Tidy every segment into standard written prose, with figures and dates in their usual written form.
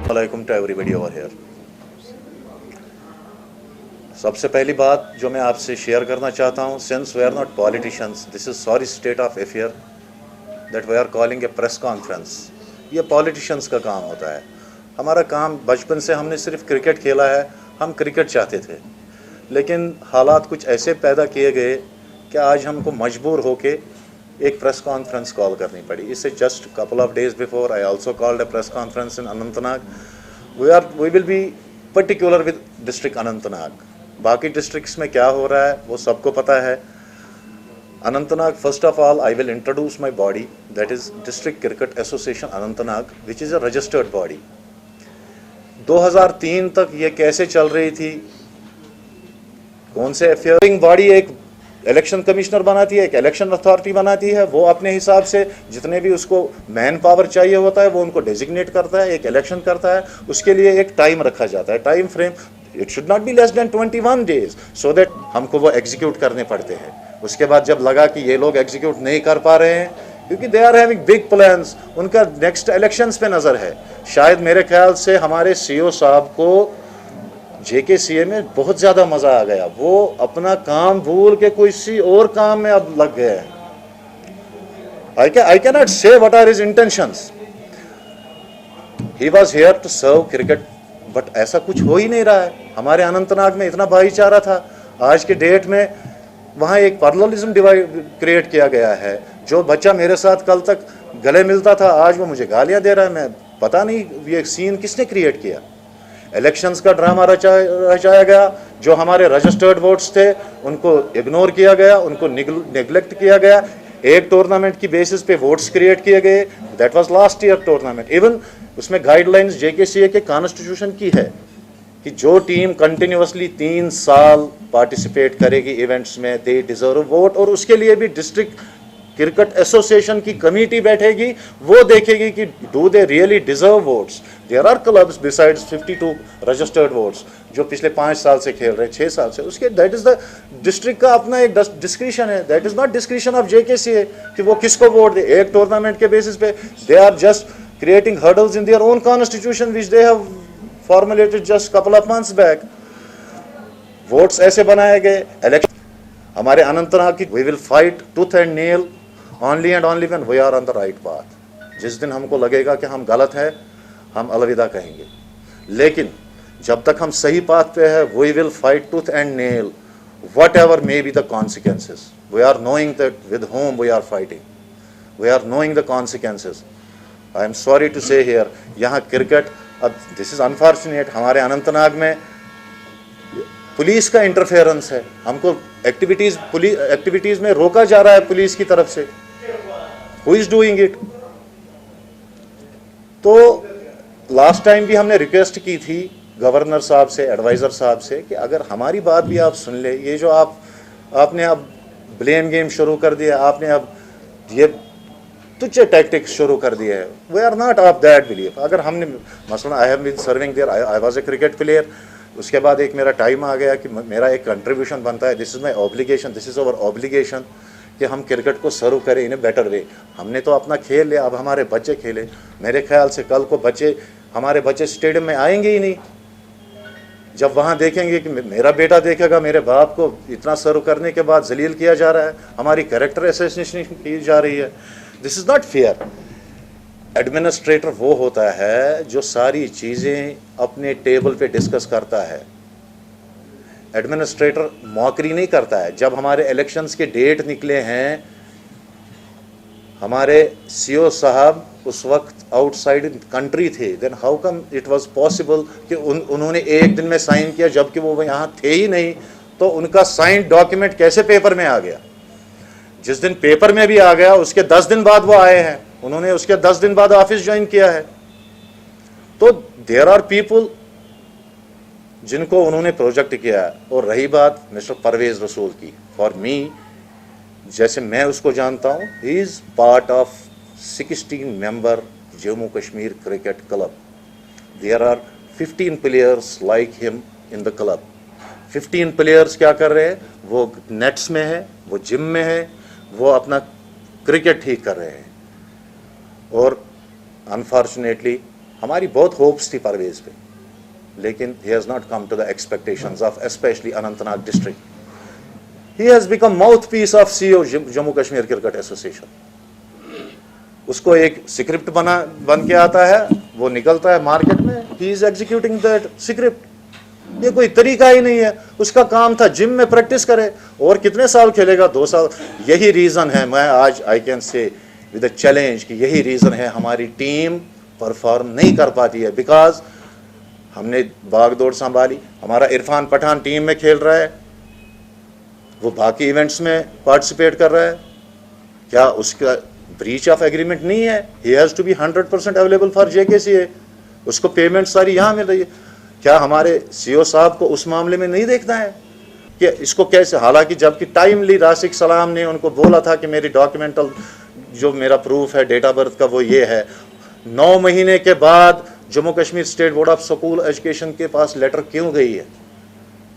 वालेकुम to everybody over here. सबसे पहली बात जो मैं आपसे शेयर करना चाहता हूँ, since we are not politicians, this is sorry state of affair that we are calling a press conference. ये पॉलिटिशियंस का काम होता है। हमारा काम, बचपन से हमने सिर्फ क्रिकेट खेला है, हम क्रिकेट चाहते थे, लेकिन हालात कुछ ऐसे पैदा किए गए कि आज हमको मजबूर होके एक प्रेस कॉन्फ्रेंस कॉल करनी पड़ी। इससे just couple of days before I also called a press conference in Anantnag. We will be particular with district Anantnag. बाकी डिस्ट्रिक्ट्स में क्या हो रहा है वो सबको पता है। Anantnag, first of all I will introduce my body, that is district cricket association Anantnag, which is a registered body. 2003 तक ये कैसे चल रही थी, कौन से अफेयरिंग बॉडी एक इलेक्शन कमिश्नर बनाती है, एक इलेक्शन अथॉरिटी बनाती है, वो अपने हिसाब से जितने भी उसको मैन पावर चाहिए होता है वो उनको डेजिग्नेट करता है, एक इलेक्शन करता है, उसके लिए एक टाइम रखा जाता है, time frame. It should not be less than 21 days, so that हमको वो एग्जीक्यूट करने पड़ते हैं। उसके बाद जब लगा कि ये लोग एग्जीक्यूट नहीं कर पा रहे हैं क्योंकि they are having big plans, उनका नेक्स्ट इलेक्शंस पे नज़र है, शायद मेरे ख्याल से हमारे सीओ साहब को JKCA में बहुत ज़्यादा मज़ा आ गया। वो अपना काम भूल के किसी और काम में अब लग गए हैं। I cannot say what are his intentions. He was here to serve cricket, but ऐसा कुछ हो ही नहीं रहा है। हमारे अनंतनाग में इतना भाईचारा था, आज के डेट में वहाँ एक पैरेललिज्म डिवाइड क्रिएट किया गया है। जो बच्चा मेरे साथ कल तक गले मिलता था, आज वो मुझे गालियाँ दे रहा है। मैं पता नहीं ये सीन किसने क्रिएट किया। इलेक्शंस का ड्रामा रचाया गया, जो हमारे रजिस्टर्ड वोट्स थे उनको इग्नोर किया गया, उनको नेग्लेक्ट किया गया। एक टूर्नामेंट की बेसिस पे वोट्स क्रिएट किए गए, that was last year tournament. Even उसमें गाइडलाइंस JKCA के कॉन्स्टिट्यूशन की है कि जो टीम कंटिन्यूअसली 3 साल पार्टिसिपेट करेगी इवेंट्स में, दे डिजर्व वोट। और उसके लिए भी डिस्ट्रिक्ट क्रिकेट एसोसिएशन की कमेटी बैठेगी, वो देखेगी कि do they really deserve votes. There are clubs besides 52 registered votes जो पिछले 5 साल से खेल रहे हैं, 6 साल से। उसके दैट इज द डिस्ट्रिक्ट का अपना एक डिस्क्रिशन है, that is not discretion of JKCA कि वो किसको वोट दे। एक टूर्नामेंट के बेसिस पे they are just creating hurdles in their own constitution which they have formulated just couple of months back. Votes ऐसे बनाए गए। इलेक्शन हमारे अनंतनाग की, we will fight tooth and nail only and only when we are on the right path. जिस दिन हमको लगेगा कि हम गलत हैं, हम अलविदा कहेंगे, लेकिन जब तक हम सही पाथ पे है, we will fight tooth and nail whatever may be the consequences. We are knowing that with whom we are fighting, we are knowing the consequences. I am sorry to say here, यहाँ cricket, अब this is unfortunate, हमारे अनंतनाग में police का interference है। हमको activities में रोका जा रहा है पुलिस की तरफ से। Who is doing it? तो लास्ट टाइम भी हमने रिक्वेस्ट की थी गवर्नर साहब से, एडवाइज़र साहब से, कि अगर हमारी बात भी आप सुन ले। ये जो आपने अब ब्लेम गेम शुरू कर दिया, आपने अब ये तुच्छ टैक्टिक्स शुरू कर दिए है। We are not of that belief. अगर हमने मसलन, I have been serving there, I was a cricket player, उसके बाद एक मेरा टाइम आ गया कि मेरा एक कंट्रीब्यूशन बनता है, this is my obligation, this is our obligation कि हम क्रिकेट को सर्व करें इन ए बेटर वे। हमने तो अपना खेल लिया, अब हमारे बच्चे खेले। मेरे ख्याल से कल को हमारे बच्चे स्टेडियम में आएंगे ही नहीं। जब वहाँ देखेंगे कि मेरा बेटा देखेगा मेरे बाप को इतना सर्व करने के बाद जलील किया जा रहा है, हमारी कैरेक्टर असैसिनेशन की जा रही है, this is not fair. Administrator वो होता है जो सारी चीज़ें अपने टेबल पे डिस्कस करता है। एडमिनिस्ट्रेटर मौकरी नहीं करता है। जब हमारे इलेक्शंस के डेट निकले हैं, हमारे सीओ साहब उस वक्त आउटसाइड कंट्री थे, then how come it was possible कि उन्होंने एक दिन में साइन किया जबकि वो यहाँ थे ही नहीं। तो उनका साइन डॉक्यूमेंट कैसे पेपर में आ गया? जिस दिन पेपर में भी आ गया उसके 10 दिन बाद वो आए हैं, उन्होंने उसके 10 दिन बाद ऑफिस ज्वाइन किया है। तो देयर आर पीपल जिनको उन्होंने प्रोजेक्ट किया है। और रही बात मिस्टर परवेज रसूल की, फॉर मी, जैसे मैं उसको जानता हूँ, he is part of 16 member Jammu Kashmir cricket club. There are 15 players like him in the club. 15 players क्या कर रहे हैं? वो नेट्स में है, वो जिम में है, वो अपना क्रिकेट ठीक कर रहे हैं। और अनफॉर्चुनेटली हमारी बहुत होप्स थी परवेज पे, लेकिन he has not come to the expectations of especially Anantnag district. He has become mouthpiece of CEO Jammu Kashmir cricket association. उसको एक स्क्रिप्ट बन के आता है, वो निकलता है मार्केट में, he is executing that script. ये कोई तरीका ही नहीं है। उसका काम था जिम में प्रैक्टिस करे, और कितने साल खेलेगा, 2 साल। यही रीजन है, मैं आज I can say with a challenge कि यही रीजन है हमारी टीम परफॉर्म नहीं कर पाती है, बिकॉज हमने भागदौड़ संभाली। हमारा इरफान पठान टीम में खेल रहा है, वो बाकी इवेंट्स में पार्टिसिपेट कर रहा है, क्या उसका ब्रीच ऑफ एग्रीमेंट नहीं है? He has to be 100% available for JKCA। उसको पेमेंट सारी यहाँ मिल रही है। क्या हमारे CEO साहब को उस मामले में नहीं देखना है कि इसको कैसे, हालांकि जबकि टाइमली राशिक सलाम ने उनको बोला था कि मेरी डॉक्यूमेंटल जो मेरा प्रूफ है डेट ऑफ बर्थ का वो ये है, 9 महीने के बाद Jammu Kashmir state board of school education के पास लेटर क्यों गई है?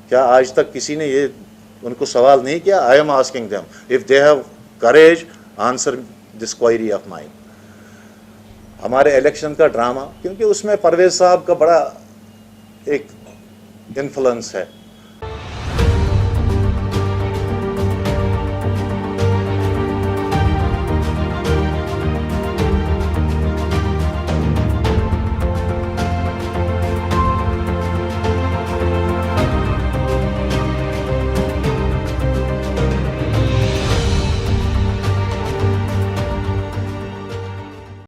क्या आज तक किसी ने ये उनको सवाल नहीं किया? I am asking them if they have courage answer this query of mine. हमारे इलेक्शन का ड्रामा, क्योंकि उसमें परवेज साहब का बड़ा एक इन्फ्लुएंस है,